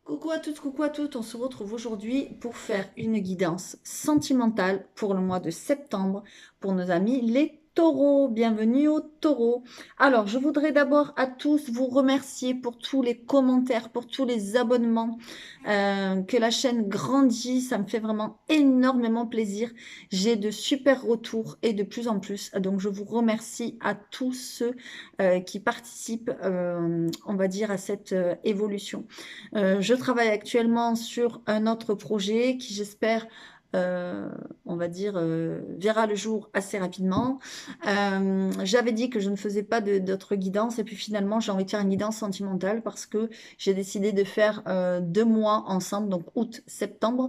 Coucou à toutes, coucou à toutes, on se retrouve aujourd'hui pour faire une guidance sentimentale pour le mois de septembre pour nos amis les taureaux. Bienvenue aux taureaux. Alors, je voudrais d'abord à tous vous remercier pour tous les commentaires, pour tous les abonnements, que la chaîne grandit, ça me fait vraiment énormément plaisir. J'ai de super retours et de plus en plus, donc je vous remercie à tous ceux qui participent, on va dire, à cette évolution. Je travaille actuellement sur un autre projet qui, j'espère, on va dire, verra le jour assez rapidement. J'avais dit que je ne faisais pas d'autres guidances et puis finalement, j'ai envie de faire une guidance sentimentale parce que j'ai décidé de faire 2 mois ensemble, donc août, septembre,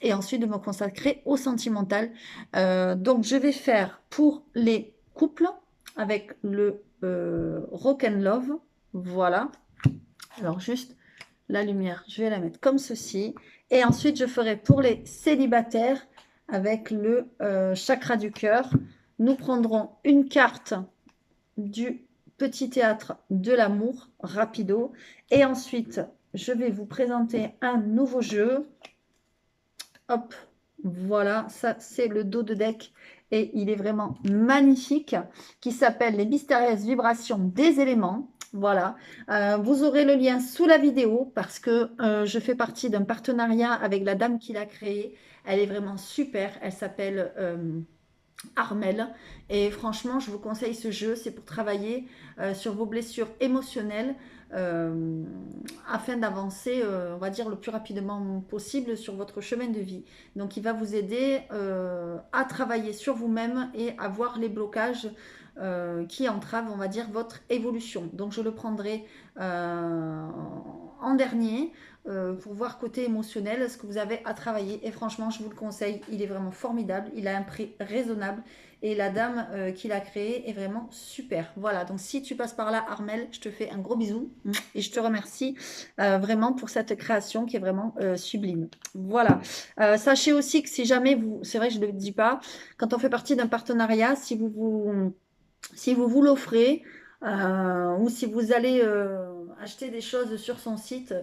et ensuite de me consacrer au sentimental. Donc, je vais faire pour les couples avec le Rock and Love. Voilà. Alors, juste la lumière, je vais la mettre comme ceci. Et ensuite, je ferai pour les célibataires avec le chakra du cœur. Nous prendrons une carte du petit théâtre de l'amour, rapido. Et ensuite, je vais vous présenter un nouveau jeu. Hop, voilà, ça c'est le dos de deck et il est vraiment magnifique, qui s'appelle les mystérieuses vibrations des éléments. Voilà, vous aurez le lien sous la vidéo parce que je fais partie d'un partenariat avec la dame qui l'a créé. Elle est vraiment super, elle s'appelle Armel. Et franchement, je vous conseille ce jeu. C'est pour travailler sur vos blessures émotionnelles euh, afin d'avancer, on va dire, le plus rapidement possible sur votre chemin de vie. Donc, il va vous aider à travailler sur vous-même et à voir les blocages qui entravent, on va dire, votre évolution. Donc, je le prendrai en dernier pour voir côté émotionnel ce que vous avez à travailler. Et franchement, je vous le conseille, il est vraiment formidable. Il a un prix raisonnable et la dame qui l'a créé est vraiment super. Voilà, donc si tu passes par là, Armel, je te fais un gros bisou et je te remercie vraiment pour cette création qui est vraiment sublime. Voilà. Sachez aussi que si jamais vous, c'est vrai que je ne le dis pas, quand on fait partie d'un partenariat, si vous l'offrez ou si vous allez acheter des choses sur son site,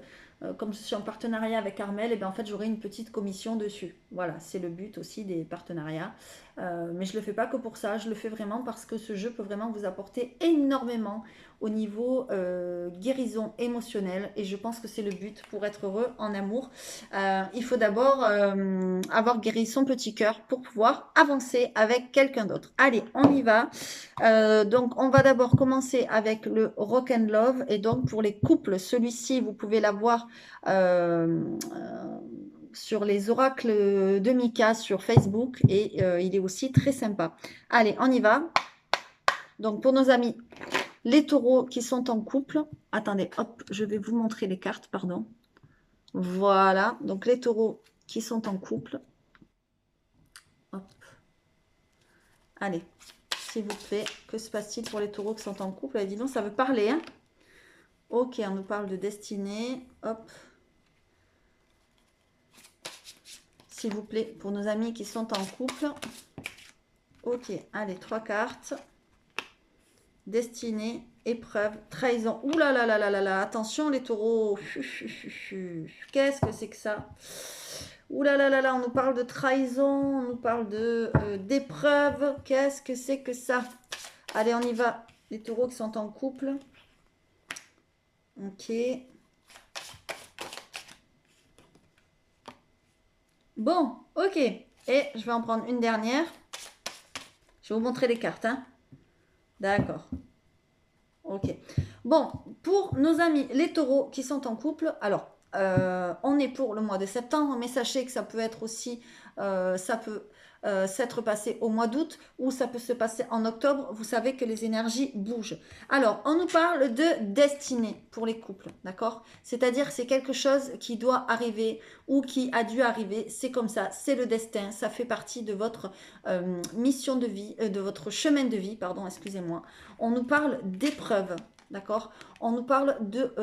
comme je suis en partenariat avec Armel, et bien en fait j'aurai une petite commission dessus. Voilà, c'est le but aussi des partenariats. Mais je ne le fais pas que pour ça, je le fais vraiment parce que ce jeu peut vraiment vous apporter énormément au niveau guérison émotionnelle et je pense que c'est le but pour être heureux en amour. Il faut d'abord avoir guéri son petit cœur pour pouvoir avancer avec quelqu'un d'autre. Allez, on y va. Donc, on va d'abord commencer avec le Rock and Love. Et donc, pour les couples, celui-ci, vous pouvez l'avoir sur les oracles de Mika sur Facebook. Et il est aussi très sympa. Allez, on y va. Donc, pour nos amis, les taureaux qui sont en couple. Attendez, hop, je vais vous montrer les cartes, pardon. Voilà, donc les taureaux qui sont en couple. Hop. Allez, s'il vous plaît, que se passe-t-il pour les taureaux qui sont en couple? Dis donc, ça veut parler, hein? Ok, on nous parle de destinée. Hop. S'il vous plaît, pour nos amis qui sont en couple. Ok, allez, 3 cartes. Destinée, épreuve, trahison. Ouh là là là là là là, attention les taureaux. Qu'est-ce que c'est que ça? Ouh là là là là, on nous parle de trahison, on nous parle de d'épreuve. Qu'est-ce que c'est que ça? Allez, on y va. Les taureaux qui sont en couple. Ok. Bon, ok. Et je vais en prendre une dernière. Je vais vous montrer les cartes, hein. D'accord. Ok. Bon, pour nos amis les taureaux qui sont en couple, alors, on est pour le mois de septembre, mais sachez que ça peut être aussi, ça peut s'être passé au mois d'août ou ça peut se passer en octobre. Vous savez que les énergies bougent. Alors, on nous parle de destinée pour les couples, d'accord? C'est-à-dire c'est quelque chose qui doit arriver ou qui a dû arriver. C'est comme ça, c'est le destin. Ça fait partie de votre mission de vie, de votre chemin de vie, pardon, excusez-moi. On nous parle d'épreuves. D'accord? On nous parle de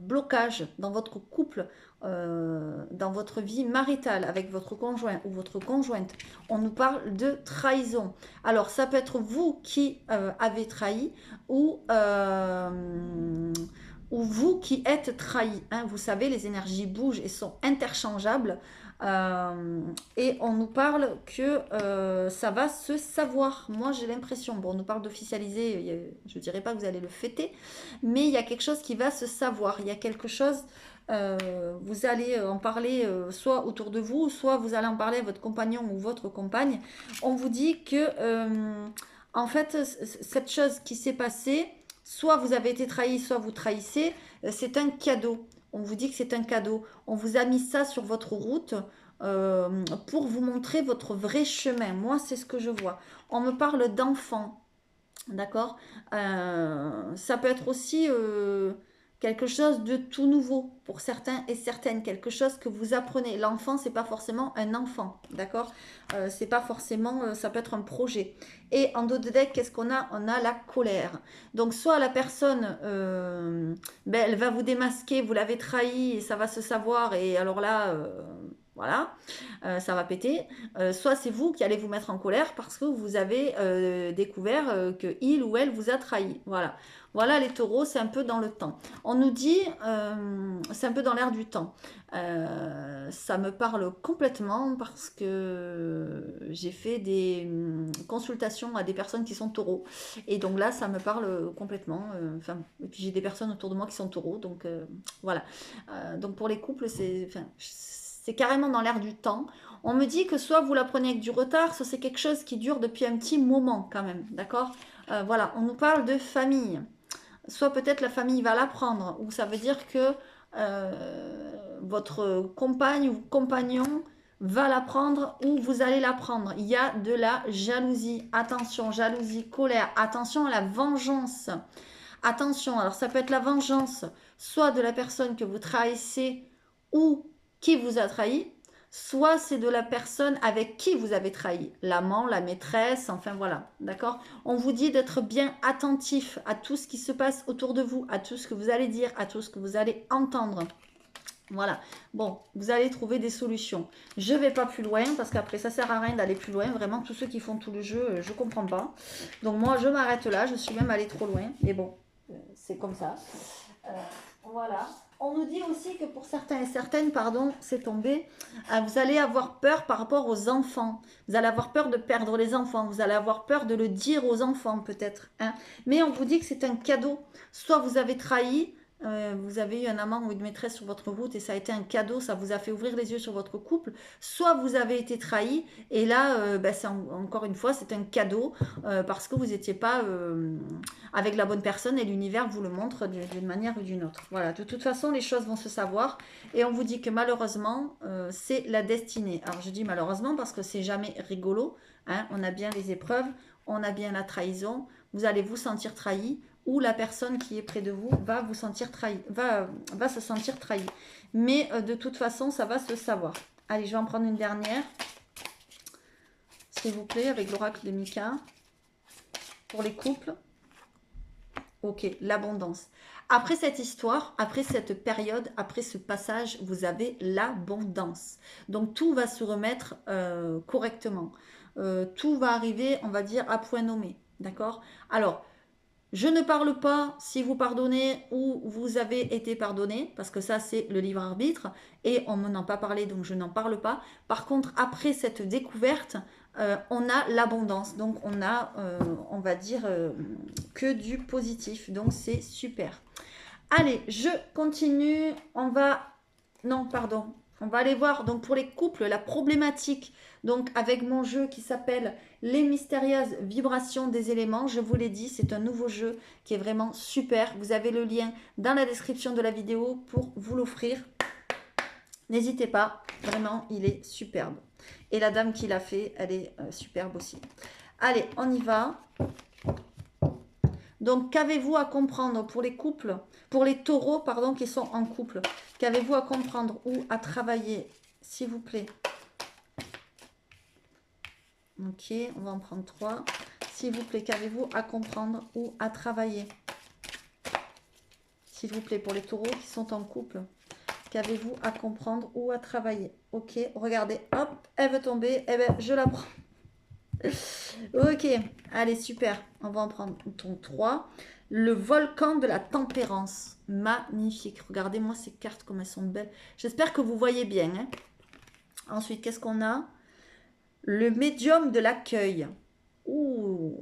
blocage dans votre couple, dans votre vie maritale avec votre conjoint ou votre conjointe. On nous parle de trahison. Alors, ça peut être vous qui avez trahi ou ou vous qui êtes trahi. Hein. Vous savez, les énergies bougent et sont interchangeables. Et on nous parle que ça va se savoir. Moi, j'ai l'impression, bon, on nous parle d'officialiser, je ne dirais pas que vous allez le fêter, mais il y a quelque chose qui va se savoir. Il y a quelque chose, vous allez en parler soit autour de vous, soit vous allez en parler à votre compagnon ou votre compagne. On vous dit que, en fait, cette chose qui s'est passée, soit vous avez été trahi, soit vous trahissez, c'est un cadeau. On vous dit que c'est un cadeau. On vous a mis ça sur votre route pour vous montrer votre vrai chemin. Moi, c'est ce que je vois. On me parle d'enfants, d'accord. Ça peut être aussi quelque chose de tout nouveau pour certains et certaines, quelque chose que vous apprenez. L'enfant, c'est pas forcément un enfant, d'accord. C'est pas forcément, ça peut être un projet. Et en dos de deck, qu'est-ce qu'on a? On a la colère. Donc soit la personne, ben, elle va vous démasquer, vous l'avez trahi et ça va se savoir et alors là, voilà, ça va péter. Soit c'est vous qui allez vous mettre en colère parce que vous avez découvert que il ou elle vous a trahi. Voilà. Voilà les taureaux, c'est un peu dans le temps. On nous dit, c'est un peu dans l'air du temps. Ça me parle complètement parce que j'ai fait des consultations à des personnes qui sont taureaux. Et donc là, ça me parle complètement. Enfin, et puis j'ai des personnes autour de moi qui sont taureaux. Donc voilà. Donc pour les couples, c'est carrément dans l'air du temps. On me dit que soit vous la prenez avec du retard, soit c'est quelque chose qui dure depuis un petit moment quand même. D'accord. Voilà, on nous parle de famille. Soit peut-être la famille va l'apprendre, ou ça veut dire que votre compagne ou compagnon va l'apprendre ou vous allez l'apprendre. Il y a de la jalousie. Attention, jalousie, colère. Attention à la vengeance. Attention, alors ça peut être la vengeance, soit de la personne que vous trahissez ou qui vous a trahi, soit c'est de la personne avec qui vous avez trahi, l'amant, la maîtresse, enfin voilà, d'accord. On vous dit d'être bien attentif à tout ce qui se passe autour de vous, à tout ce que vous allez dire, à tout ce que vous allez entendre. Voilà, bon, vous allez trouver des solutions. Je vais pas plus loin parce qu'après ça sert à rien d'aller plus loin. Vraiment, tous ceux qui font tout le jeu, je comprends pas. Donc moi, je m'arrête là. Je suis même allée trop loin. Mais bon, c'est comme ça. Euh, voilà. On nous dit aussi que pour certains et certaines, pardon, c'est tombé, vous allez avoir peur par rapport aux enfants. Vous allez avoir peur de perdre les enfants. Vous allez avoir peur de le dire aux enfants peut-être. Hein. Mais on vous dit que c'est un cadeau. Soit vous avez trahi, vous avez eu un amant ou une maîtresse sur votre route et ça a été un cadeau, ça vous a fait ouvrir les yeux sur votre couple, soit vous avez été trahi et là, encore une fois, c'est un cadeau parce que vous n'étiez pas avec la bonne personne et l'univers vous le montre d'une manière ou d'une autre. Voilà, de toute façon, les choses vont se savoir et on vous dit que malheureusement, c'est la destinée. Alors je dis malheureusement parce que c'est jamais rigolo, hein. On a bien les épreuves, on a bien la trahison, vous allez vous sentir trahi ou la personne qui est près de vous va vous sentir trahi, va se sentir trahi. Mais de toute façon, ça va se savoir. Allez, je vais en prendre une dernière, s'il vous plaît, avec l'oracle de Mika. Pour les couples. Ok, l'abondance. Après cette histoire, après cette période, après ce passage, vous avez l'abondance. Donc tout va se remettre correctement. Tout va arriver, on va dire, à point nommé. D'accord. Alors, je ne parle pas si vous pardonnez ou vous avez été pardonné, parce que ça c'est le libre arbitre, et on ne m'en a pas parlé, donc je n'en parle pas. Par contre, après cette découverte, on a l'abondance, donc on a, on va dire, que du positif, donc c'est super. Allez, je continue, on va... Non, pardon, on va aller voir, donc pour les couples, la problématique, donc avec mon jeu qui s'appelle Les mystérieuses vibrations des éléments, je vous l'ai dit, c'est un nouveau jeu qui est vraiment super. Vous avez le lien dans la description de la vidéo pour vous l'offrir. N'hésitez pas, vraiment, il est superbe. Et la dame qui l'a fait, elle est superbe aussi. Allez, on y va. Donc, qu'avez-vous à comprendre pour les couples, pour les taureaux, pardon, qui sont en couple? Qu'avez-vous à comprendre ou à travailler, s'il vous plaît? Ok, on va en prendre 3. S'il vous plaît, qu'avez-vous à comprendre ou à travailler? S'il vous plaît, pour les taureaux qui sont en couple, qu'avez-vous à comprendre ou à travailler? Ok, regardez, hop, elle veut tomber, eh ben, je la prends. Ok, allez, super. On va en prendre 3. Le volcan de la tempérance. Magnifique. Regardez-moi ces cartes comme elles sont belles. J'espère que vous voyez bien. Hein. Ensuite, qu'est-ce qu'on a? Le médium de l'accueil. Ouh.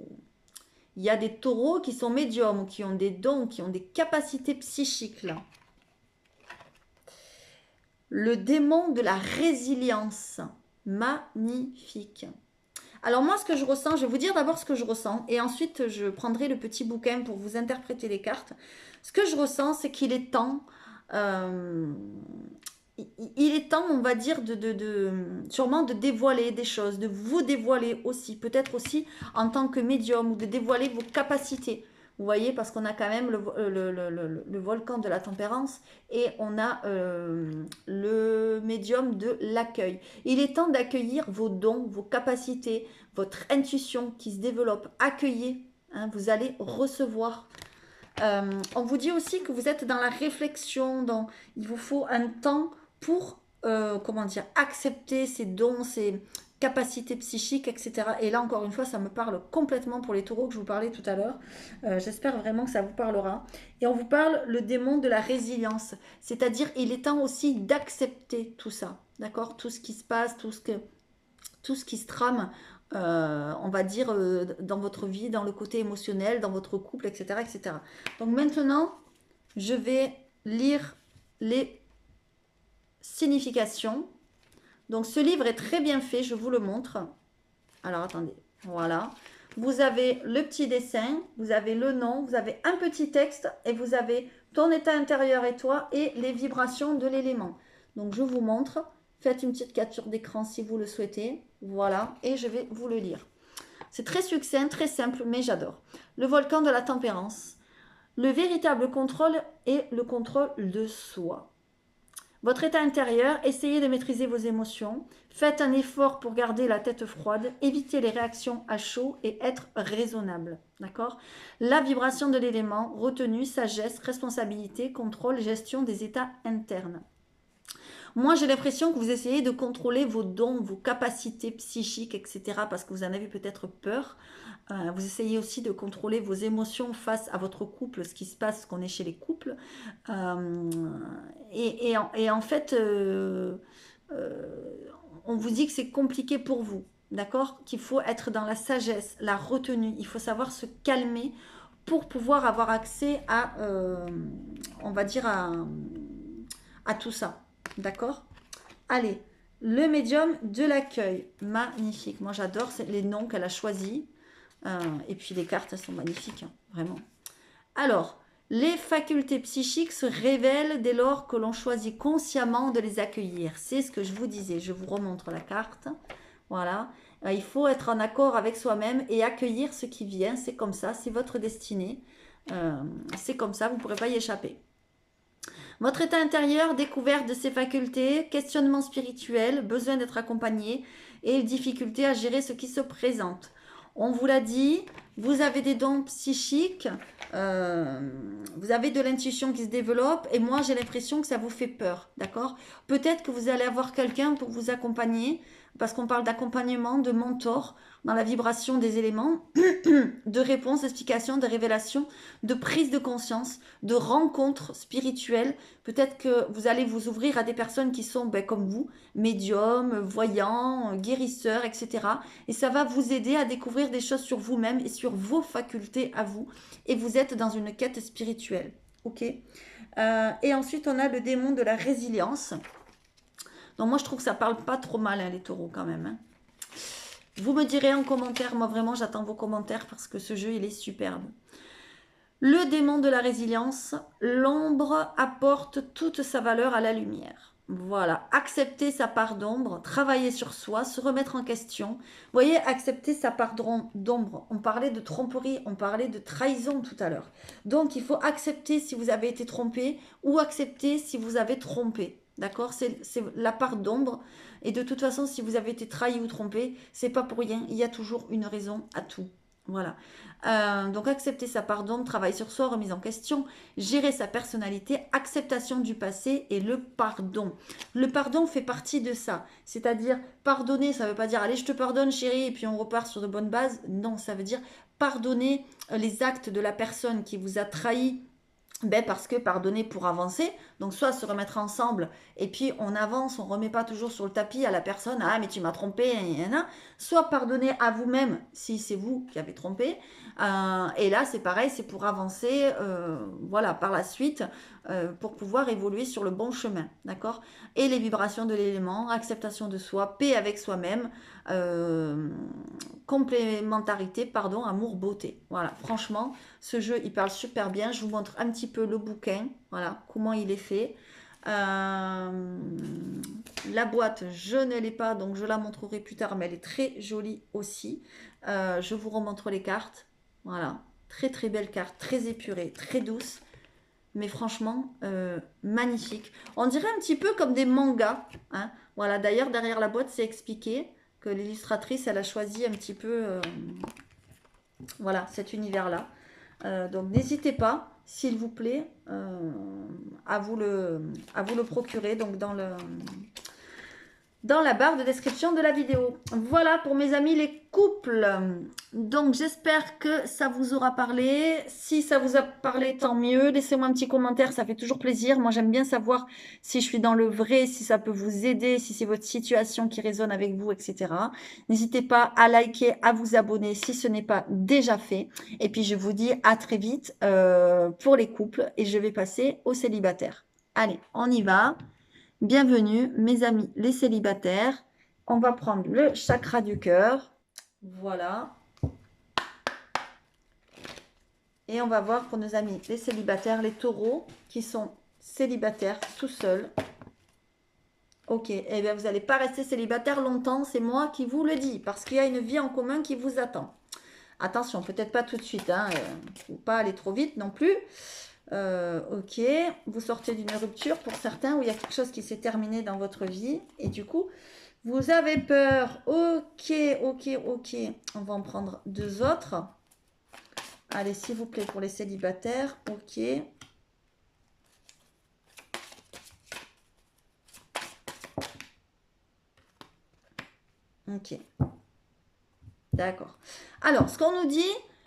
Il y a des taureaux qui sont médiums, qui ont des dons, qui ont des capacités psychiques là. Le démon de la résilience. Magnifique. Alors moi, ce que je ressens, je vais vous dire d'abord ce que je ressens et ensuite je prendrai le petit bouquin pour vous interpréter les cartes. Ce que je ressens, c'est qu'il est temps, il est temps, on va dire, sûrement de dévoiler des choses, de vous dévoiler aussi, peut-être aussi en tant que médium ou de dévoiler vos capacités. Vous voyez, parce qu'on a quand même le volcan de la tempérance et on a le médium de l'accueil. Il est temps d'accueillir vos dons, vos capacités, votre intuition qui se développe. Accueillez, hein, vous allez recevoir. On vous dit aussi que vous êtes dans la réflexion, il vous faut un temps pour, comment dire, accepter ces dons, ces capacités psychiques, etc. Et là, encore une fois, ça me parle complètement pour les taureaux que je vous parlais tout à l'heure. J'espère vraiment que ça vous parlera. Et on vous parle le démon de la résilience. C'est-à-dire, il est temps aussi d'accepter tout ça. D'accord? Tout ce qui se passe, tout ce qui se trame, on va dire, dans votre vie, dans le côté émotionnel, dans votre couple, etc. etc. Donc maintenant, je vais lire les significations. Donc ce livre est très bien fait, je vous le montre. Alors attendez, voilà. Vous avez le petit dessin, vous avez le nom, vous avez un petit texte et vous avez ton état intérieur et toi et les vibrations de l'élément. Donc je vous montre. Faites une petite capture d'écran si vous le souhaitez. Voilà, et je vais vous le lire. C'est très succinct, très simple, mais j'adore. Le volcan de la tempérance. Le véritable contrôle est le contrôle de soi. Votre état intérieur, essayez de maîtriser vos émotions. Faites un effort pour garder la tête froide. Évitez les réactions à chaud et être raisonnable. D'accord? La vibration de l'élément, retenue, sagesse, responsabilité, contrôle, gestion des états internes. Moi, j'ai l'impression que vous essayez de contrôler vos dons, vos capacités psychiques, etc. parce que vous en avez peut-être peur. Vous essayez aussi de contrôler vos émotions face à votre couple, ce qui se passe, qu'on est chez les couples. Et en fait, on vous dit que c'est compliqué pour vous, d'accord? Qu'il faut être dans la sagesse, la retenue. Il faut savoir se calmer pour pouvoir avoir accès à, on va dire, à tout ça. D'accord? Allez, le médium de l'accueil. Magnifique. Moi, j'adore les noms qu'elle a choisis. Et puis, les cartes, elles sont magnifiques. Hein, vraiment. Alors, les facultés psychiques se révèlent dès lors que l'on choisit consciemment de les accueillir. C'est ce que je vous disais. Je vous remontre la carte. Voilà. Il faut être en accord avec soi-même et accueillir ce qui vient. C'est comme ça. C'est votre destinée. C'est comme ça. Vous ne pourrez pas y échapper. Votre état intérieur, découverte de ses facultés, questionnement spirituel, besoin d'être accompagné et difficulté à gérer ce qui se présente. On vous l'a dit, vous avez des dons psychiques, vous avez de l'intuition qui se développe et moi j'ai l'impression que ça vous fait peur, d'accord? Peut-être que vous allez avoir quelqu'un pour vous accompagner, parce qu'on parle d'accompagnement, de mentor, dans la vibration des éléments, de réponses, d'explications, de révélations, de prise de conscience, de rencontres spirituelles. Peut-être que vous allez vous ouvrir à des personnes qui sont comme vous, médiums, voyants, guérisseurs, etc. Et ça va vous aider à découvrir des choses sur vous-même et sur vos facultés à vous. Et vous êtes dans une quête spirituelle. Ok. Et ensuite, on a le démon de la résilience. Donc moi, je trouve que ça parle pas trop mal, hein, les taureaux, quand même. Hein. Vous me direz en commentaire, moi vraiment j'attends vos commentaires parce que ce jeu il est superbe. Le démon de la résilience, l'ombre apporte toute sa valeur à la lumière. Voilà, accepter sa part d'ombre, travailler sur soi, se remettre en question. Vous voyez, accepter sa part d'ombre. On parlait de tromperie, on parlait de trahison tout à l'heure. Donc il faut accepter si vous avez été trompé ou accepter si vous avez trompé. D'accord? C'est la part d'ombre. Et de toute façon, si vous avez été trahi ou trompé, c'est pas pour rien. Il y a toujours une raison à tout. Voilà. Donc, accepter sa part d'ombre, travail sur soi, remise en question, gérer sa personnalité, acceptation du passé et le pardon. Le pardon fait partie de ça. C'est-à-dire, pardonner, ça ne veut pas dire, allez, je te pardonne, chérie, et puis on repart sur de bonnes bases. Non, ça veut dire pardonner les actes de la personne qui vous a trahi. Ben parce que pardonner pour avancer, donc soit se remettre ensemble et puis on avance, on ne remet pas toujours sur le tapis à la personne, ah mais tu m'as trompé, soit pardonner à vous-même si c'est vous qui avez trompé, et là c'est pareil, c'est pour avancer, voilà, par la suite, pour pouvoir évoluer sur le bon chemin, d'accord? Et les vibrations de l'élément, acceptation de soi, paix avec soi-même, complémentarité, pardon, amour, beauté, voilà, franchement. Ce jeu, il parle super bien. Je vous montre un petit peu le bouquin. Voilà, comment il est fait. La boîte, je ne l'ai pas, donc je la montrerai plus tard, mais elle est très jolie aussi. Je vous remontre les cartes. Voilà, très très belle carte, très épurée, très douce. Mais franchement, magnifique. On dirait un petit peu comme des mangas, hein. Voilà, d'ailleurs, derrière la boîte, c'est expliqué que l'illustratrice, elle a choisi un petit peu, voilà, cet univers-là. Donc n'hésitez pas, s'il vous plaît, à vous le procurer donc dans la barre de description de la vidéo. Voilà pour mes amis les couples. Donc j'espère que ça vous aura parlé. Si ça vous a parlé, tant mieux. Laissez-moi un petit commentaire, ça fait toujours plaisir. Moi j'aime bien savoir si je suis dans le vrai, si ça peut vous aider, si c'est votre situation qui résonne avec vous, etc. N'hésitez pas à liker, à vous abonner si ce n'est pas déjà fait. Et puis je vous dis à très vite pour les couples et je vais passer aux célibataires. Allez, on y va. Bienvenue, mes amis les célibataires. On va prendre le chakra du cœur. Voilà. Et on va voir pour nos amis les célibataires, les taureaux qui sont célibataires tout seuls. Ok, eh bien vous n'allez pas rester célibataire longtemps, c'est moi qui vous le dis, parce qu'il y a une vie en commun qui vous attend. Attention, peut-être pas tout de suite, hein, faut pas aller trop vite non plus. Ok, vous sortez d'une rupture pour certains où il y a quelque chose qui s'est terminé dans votre vie et du coup, vous avez peur. Ok, ok, ok. On va en prendre deux autres. Allez, s'il vous plaît, pour les célibataires. Ok. Ok. D'accord. Alors, ce qu'on nous dit,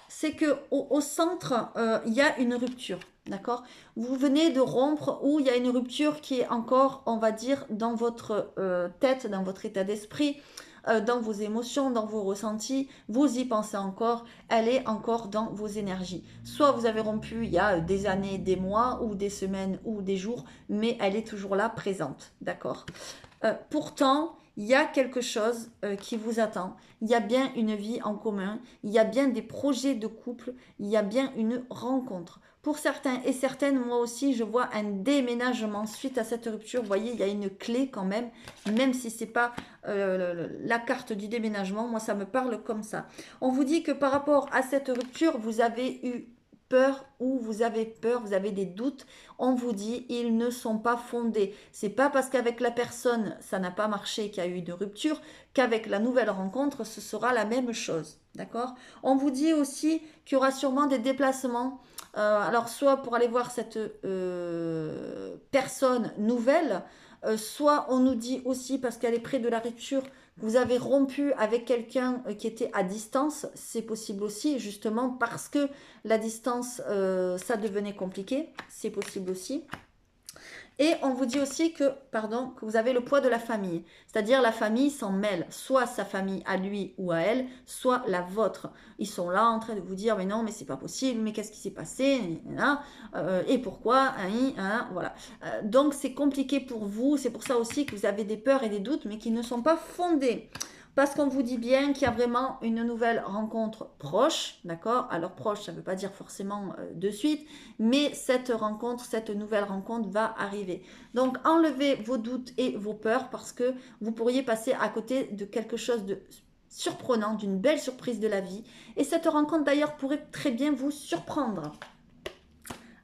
c'est qu'au centre, il y a une rupture. D'accord? Vous venez de rompre ou il y a une rupture qui est encore, on va dire, dans votre tête, dans votre état d'esprit, dans vos émotions, dans vos ressentis. Vous y pensez encore, elle est encore dans vos énergies. Soit vous avez rompu il y a des années, des mois ou des semaines ou des jours, mais elle est toujours là, présente. D'accord? Pourtant, il y a quelque chose qui vous attend. Il y a bien une vie en commun. Il y a bien des projets de couple. Il y a bien une rencontre. Pour certains et certaines, moi aussi, je vois un déménagement suite à cette rupture. Vous voyez, il y a une clé quand même si ce n'est pas la carte du déménagement. Moi, ça me parle comme ça. On vous dit que par rapport à cette rupture, vous avez eu peur ou vous avez peur, vous avez des doutes, on vous dit ils ne sont pas fondés. C'est pas parce qu'avec la personne ça n'a pas marché, qu'il y a eu une rupture, qu'avec la nouvelle rencontre ce sera la même chose. D'accord? On vous dit aussi qu'il y aura sûrement des déplacements. Alors soit pour aller voir cette personne nouvelle, soit on nous dit aussi parce qu'elle est près de la rupture, vous avez rompu avec quelqu'un qui était à distance, c'est possible aussi, justement parce que la distance, ça devenait compliqué, c'est possible aussi. Et on vous dit aussi que, pardon, que vous avez le poids de la famille. C'est-à-dire la famille s'en mêle, soit sa famille à lui ou à elle, soit la vôtre. Ils sont là en train de vous dire, mais non, mais c'est pas possible, mais qu'est-ce qui s'est passé, et pourquoi, voilà. Donc c'est compliqué pour vous, c'est pour ça aussi que vous avez des peurs et des doutes, mais qui ne sont pas fondés. Parce qu'on vous dit bien qu'il y a vraiment une nouvelle rencontre proche, d'accord? Alors proche, ça ne veut pas dire forcément de suite, mais cette rencontre, cette nouvelle rencontre va arriver. Donc enlevez vos doutes et vos peurs parce que vous pourriez passer à côté de quelque chose de surprenant, d'une belle surprise de la vie. Et cette rencontre d'ailleurs pourrait très bien vous surprendre.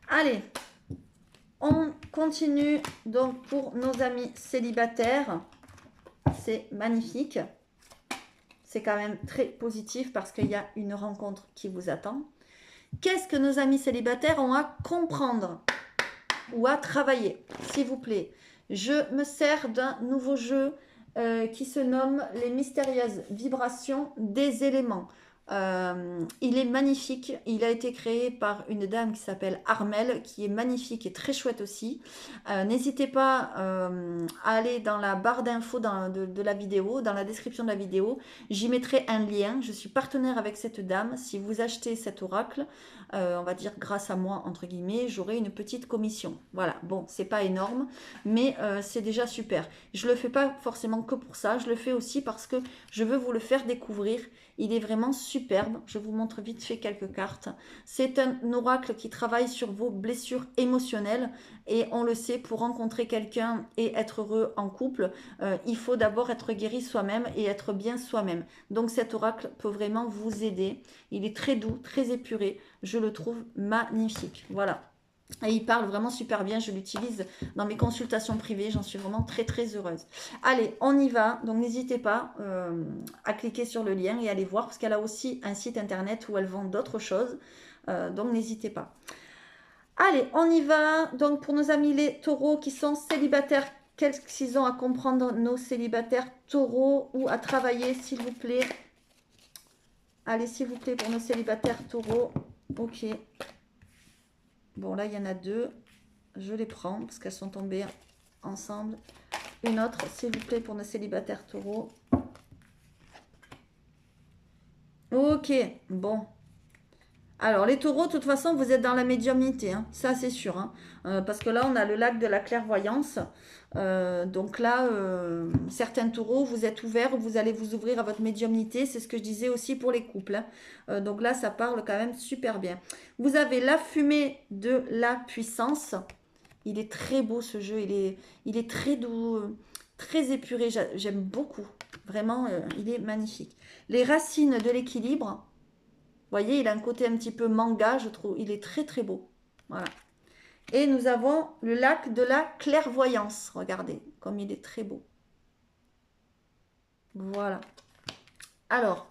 Allez, on continue donc pour nos amis célibataires. C'est magnifique. C'est quand même très positif parce qu'il y a une rencontre qui vous attend. Qu'est-ce que nos amis célibataires ont à comprendre ou à travailler, s'il vous plaît? Je me sers d'un nouveau jeu qui se nomme les mystérieuses vibrations des éléments. Il est magnifique. Il a été créé par une dame qui s'appelle Armelle, qui est magnifique et très chouette aussi. N'hésitez pas à aller dans la barre d'infos de la vidéo, dans la description de la vidéo. J'y mettrai un lien. Je suis partenaire avec cette dame. Si vous achetez cet oracle, on va dire grâce à moi, entre guillemets, j'aurai une petite commission. Voilà, bon, c'est pas énorme, mais c'est déjà super. Je le fais pas forcément que pour ça. Je le fais aussi parce que je veux vous le faire découvrir. Il est vraiment superbe. Je vous montre vite fait quelques cartes. C'est un oracle qui travaille sur vos blessures émotionnelles. Et on le sait, pour rencontrer quelqu'un et être heureux en couple, il faut d'abord être guéri soi-même et être bien soi-même. Donc cet oracle peut vraiment vous aider. Il est très doux, très épuré. Je le trouve magnifique. Voilà. Et il parle vraiment super bien, je l'utilise dans mes consultations privées, j'en suis vraiment très très heureuse. Allez, on y va, donc n'hésitez pas à cliquer sur le lien et aller voir, parce qu'elle a aussi un site internet où elle vend d'autres choses, donc n'hésitez pas. Allez, on y va, donc pour nos amis les taureaux qui sont célibataires, qu'est-ce qu'ils ont à comprendre, nos célibataires taureaux, ou à travailler s'il vous plaît. Allez, s'il vous plaît, pour nos célibataires taureaux, ok. Bon, là, il y en a deux. Je les prends parce qu'elles sont tombées ensemble. Une autre, s'il vous plaît, pour nos célibataires taureaux. Ok, bon. Alors, les taureaux, de toute façon, vous êtes dans la médiumnité. Hein. Ça, c'est sûr. Hein. Parce que là, on a le lac de la clairvoyance. Donc là, certains taureaux, vous êtes ouverts, vous allez vous ouvrir à votre médiumnité. C'est ce que je disais aussi pour les couples. Hein. Donc là, ça parle quand même super bien. Vous avez la fumée de la puissance. Il est très beau ce jeu. Il est très doux, très épuré. J'aime beaucoup. Vraiment, il est magnifique. Les racines de l'équilibre. Vous voyez, il a un côté un petit peu manga, je trouve. Il est très très beau. Voilà. Et nous avons le lac de la clairvoyance. Regardez, comme il est très beau. Voilà. Alors,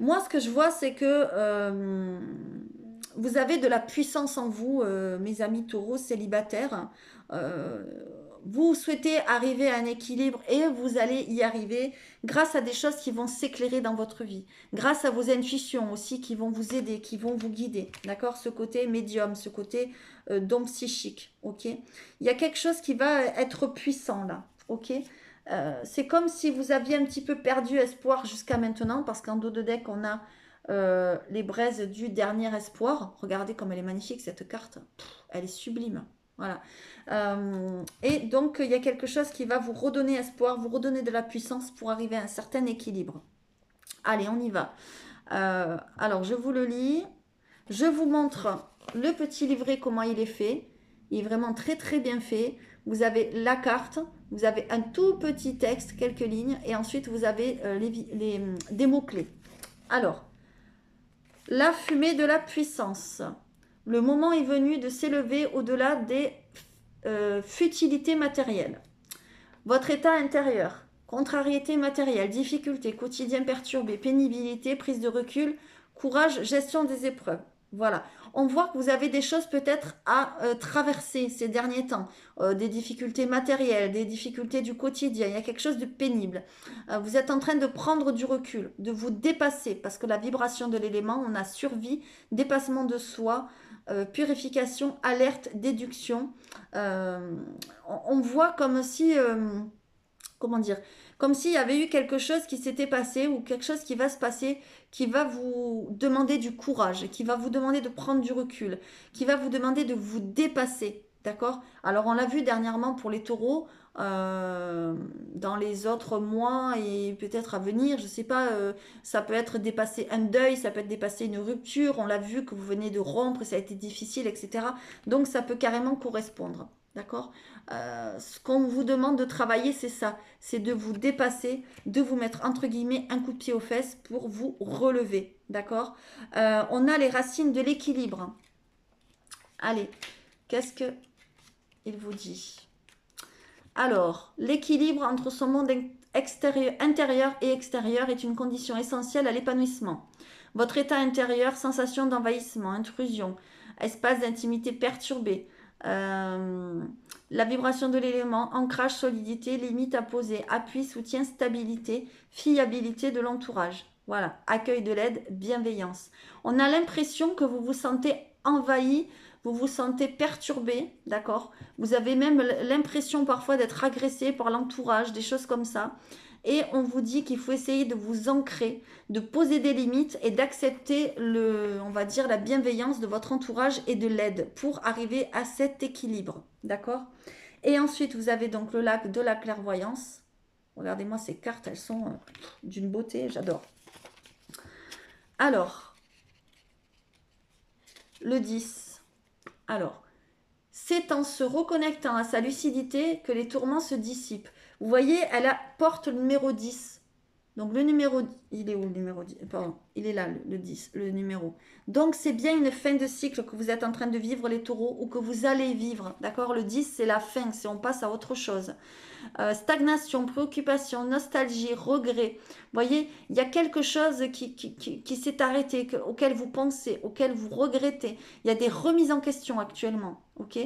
moi, ce que je vois, c'est que vous avez de la puissance en vous, mes amis taureaux célibataires. Euh, Vous souhaitez arriver à un équilibre et vous allez y arriver grâce à des choses qui vont s'éclairer dans votre vie, grâce à vos intuitions aussi qui vont vous aider, qui vont vous guider, d'accord? Ce côté médium, ce côté don psychique, ok? Il y a quelque chose qui va être puissant là, ok? C'est comme si vous aviez un petit peu perdu espoir jusqu'à maintenant, parce qu'en dos de deck, on a les braises du dernier espoir. Regardez comme elle est magnifique cette carte. Elle est sublime. Voilà. Et donc, il y a quelque chose qui va vous redonner espoir, vous redonner de la puissance pour arriver à un certain équilibre. Allez, on y va. Alors, je vous le lis. Je vous montre le petit livret, comment il est fait. Il est vraiment très, très bien fait. Vous avez la carte, vous avez un tout petit texte, quelques lignes, et ensuite, vous avez des mots-clés. Alors, la fumée de la puissance. Le moment est venu de s'élever au-delà des futilités matérielles. Votre état intérieur, contrariété matérielle, difficulté, quotidien perturbé, pénibilité, prise de recul, courage, gestion des épreuves. Voilà. On voit que vous avez des choses peut-être à traverser ces derniers temps, des difficultés matérielles, des difficultés du quotidien, il y a quelque chose de pénible. Vous êtes en train de prendre du recul, de vous dépasser, parce que la vibration de l'élément, on a survie, dépassement de soi, purification, alerte, déduction. On voit comme si... comment dire, comme s'il y avait eu quelque chose qui s'était passé ou quelque chose qui va se passer, qui va vous demander du courage, qui va vous demander de prendre du recul, qui va vous demander de vous dépasser. D'accord? Alors on l'a vu dernièrement pour les taureaux, dans les autres mois et peut-être à venir, je ne sais pas, ça peut être dépasser un deuil, ça peut être dépasser une rupture, on l'a vu que vous venez de rompre, ça a été difficile, etc. Donc ça peut carrément correspondre. D'accord? Ce qu'on vous demande de travailler, c'est ça. C'est de vous dépasser, de vous mettre entre guillemets un coup de pied aux fesses pour vous relever. D'accord? On a les racines de l'équilibre. Allez, qu'est-ce que il vous dit? Alors, l'équilibre entre son monde intérieur et extérieur est une condition essentielle à l'épanouissement. Votre état intérieur, sensation d'envahissement, intrusion, espace d'intimité perturbé, la vibration de l'élément, ancrage, solidité, limite à poser, appui, soutien, stabilité, fiabilité de l'entourage. Voilà, accueil de l'aide, bienveillance. On a l'impression que vous vous sentez envahi, vous vous sentez perturbé, d'accord? Vous avez même l'impression parfois d'être agressé par l'entourage, des choses comme ça. Et on vous dit qu'il faut essayer de vous ancrer, de poser des limites et d'accepter on va dire, la bienveillance de votre entourage et de l'aide pour arriver à cet équilibre, d'accord? Et ensuite, vous avez donc le lac de la clairvoyance. Regardez-moi ces cartes, elles sont d'une beauté, j'adore. Alors, le 10. Alors, c'est en se reconnectant à sa lucidité que les tourments se dissipent. Vous voyez, porte le numéro 10. Donc le numéro, il est où le numéro 10? Pardon, il est là, le 10, le numéro. Donc c'est bien une fin de cycle que vous êtes en train de vivre, les taureaux, ou que vous allez vivre. D'accord? Le 10, c'est la fin, c'est on passe à autre chose. Stagnation, préoccupation, nostalgie, regret. Vous voyez, il y a quelque chose qui s'est arrêté, auquel vous pensez, auquel vous regrettez. Il y a des remises en question actuellement. Ok?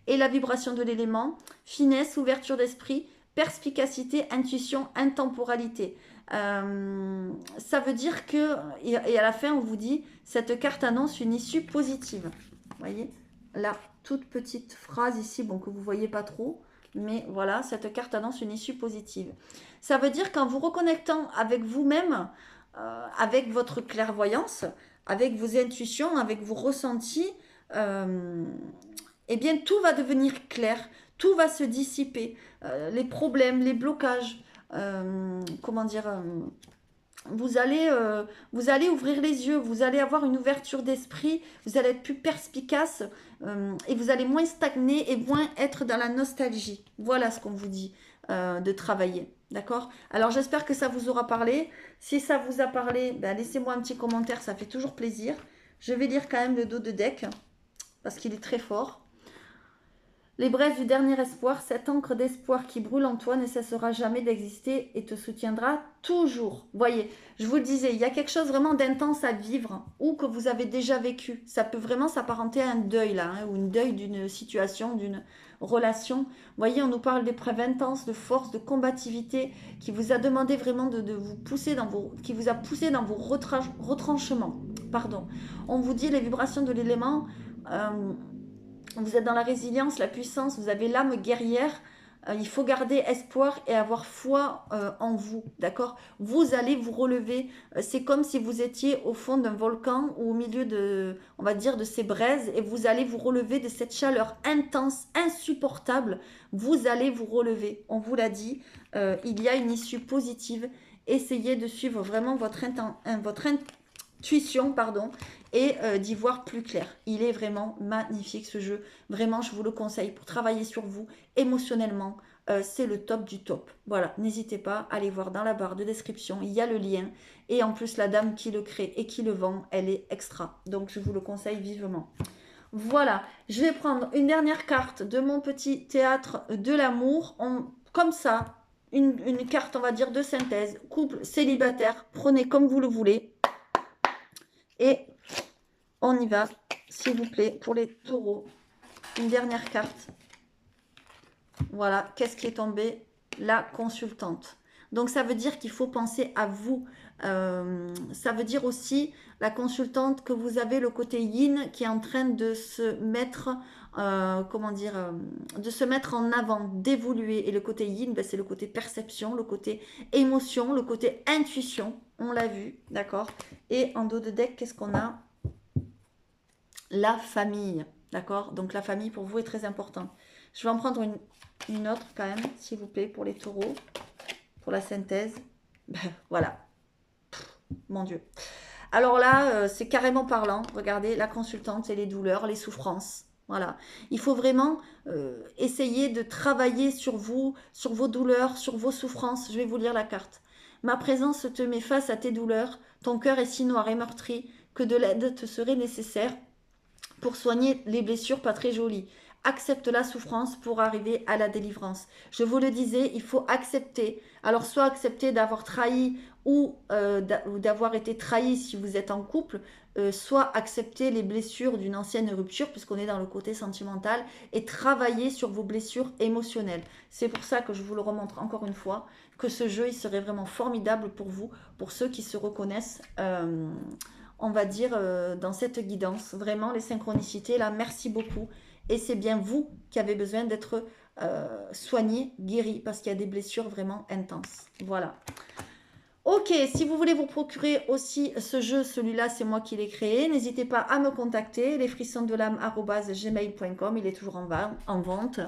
Et la vibration de l'élément, finesse, ouverture d'esprit, perspicacité, intuition, intemporalité. Ça veut dire que, et à la fin on vous dit, cette carte annonce une issue positive. Vous voyez, la toute petite phrase ici, bon que vous voyez pas trop, mais voilà, cette carte annonce une issue positive. Ça veut dire qu'en vous reconnectant avec vous-même, avec votre clairvoyance, avec vos intuitions, avec vos ressentis, eh bien tout va devenir clair, tout va se dissiper, les problèmes, les blocages, comment dire, vous allez ouvrir les yeux, vous allez avoir une ouverture d'esprit, vous allez être plus perspicace et vous allez moins stagner et moins être dans la nostalgie. Voilà ce qu'on vous dit de travailler. D'accord? Alors j'espère que ça vous aura parlé. Si ça vous a parlé, ben, laissez-moi un petit commentaire, ça fait toujours plaisir. Je vais lire quand même le dos de deck parce qu'il est très fort. Les braises du dernier espoir, cette encre d'espoir qui brûle en toi ne cessera jamais d'exister et te soutiendra toujours. Voyez, je vous le disais, il y a quelque chose vraiment d'intense à vivre ou que vous avez déjà vécu. Ça peut vraiment s'apparenter à un deuil là, hein, ou une deuil d'une situation, d'une relation. Voyez, on nous parle d'épreuves intenses, de force, de combativité qui vous a demandé vraiment de vous pousser dans qui vous a poussé dans vos retranchements. Pardon. On vous dit les vibrations de l'élément. Vous êtes dans la résilience, la puissance, vous avez l'âme guerrière. Il faut garder espoir et avoir foi en vous, d'accord? Vous allez vous relever. C'est comme si vous étiez au fond d'un volcan ou au milieu de, on va dire, de ces braises et vous allez vous relever de cette chaleur intense, insupportable. Vous allez vous relever. On vous l'a dit, il y a une issue positive. Essayez de suivre vraiment votre intuition, pardon, et d'y voir plus clair. Il est vraiment magnifique ce jeu. Vraiment, je vous le conseille pour travailler sur vous émotionnellement. C'est le top du top. Voilà, n'hésitez pas à aller voir dans la barre de description. Il y a le lien. Et en plus, la dame qui le crée et qui le vend, elle est extra. Donc, je vous le conseille vivement. Voilà, je vais prendre une dernière carte de mon petit théâtre de l'amour. Comme ça, une carte, on va dire, de synthèse. Couple célibataire, prenez comme vous le voulez. Et on y va, s'il vous plaît, pour les taureaux. Une dernière carte. Voilà, qu'est-ce qui est tombé? La consultante. Donc, ça veut dire qu'il faut penser à vous. Ça veut dire aussi, la consultante, que vous avez le côté yin qui est en train de se mettre, comment dire, de se mettre en avant, d'évoluer. Et le côté yin, ben, c'est le côté perception, le côté émotion, le côté intuition. On l'a vu, d'accord? Et en dos de deck, qu'est-ce qu'on a? La famille, d'accord? Donc la famille pour vous est très importante. Je vais en prendre une autre quand même, s'il vous plaît, pour les taureaux, pour la synthèse. Ben, voilà. Mon Dieu. Alors là, c'est carrément parlant. Regardez, la consultante et les douleurs, les souffrances. Voilà. Il faut vraiment essayer de travailler sur vous, sur vos douleurs, sur vos souffrances. Je vais vous lire la carte. Ma présence te met face à tes douleurs. Ton cœur est si noir et meurtri que de l'aide te serait nécessaire pour soigner les blessures pas très jolies. accepte la souffrance pour arriver à la délivrance. Je vous le disais, il faut accepter. Alors, soit accepter d'avoir trahi ou d'avoir été trahi si vous êtes en couple, soit accepter les blessures d'une ancienne rupture, puisqu'on est dans le côté sentimental, et travailler sur vos blessures émotionnelles. C'est pour ça que je vous le remontre encore une fois, que ce jeu, il serait vraiment formidable pour vous, pour ceux qui se reconnaissent, on va dire, dans cette guidance. Vraiment, les synchronicités, là, merci beaucoup. Et c'est bien vous qui avez besoin d'être soigné, guéri, parce qu'il y a des blessures vraiment intenses. Voilà. Ok, si vous voulez vous procurer aussi ce jeu, celui-là, c'est moi qui l'ai créé. N'hésitez pas à me contacter, lesfrissonsdelame@gmail.com, il est toujours en vente.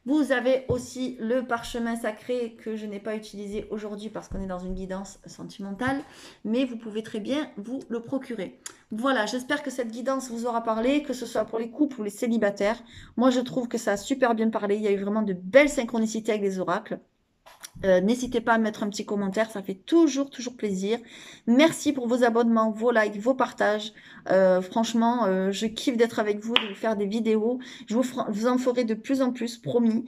Vous avez aussi le parchemin sacré que je n'ai pas utilisé aujourd'hui parce qu'on est dans une guidance sentimentale, mais vous pouvez très bien vous le procurer. Voilà, j'espère que cette guidance vous aura parlé, que ce soit pour les couples ou les célibataires. Moi, je trouve que ça a super bien parlé. Il y a eu vraiment de belles synchronicités avec les oracles. N'hésitez pas à mettre un petit commentaire, ça fait toujours plaisir. Merci pour vos abonnements, vos likes, vos partages. Franchement, je kiffe d'être avec vous, de vous faire des vidéos. Je vous en ferai de plus en plus, promis.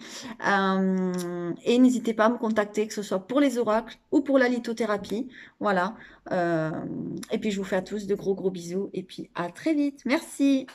Et n'hésitez pas à me contacter, que ce soit pour les oracles ou pour la lithothérapie. Voilà. Et puis, je vous fais à tous de gros bisous. Et puis, à très vite. Merci.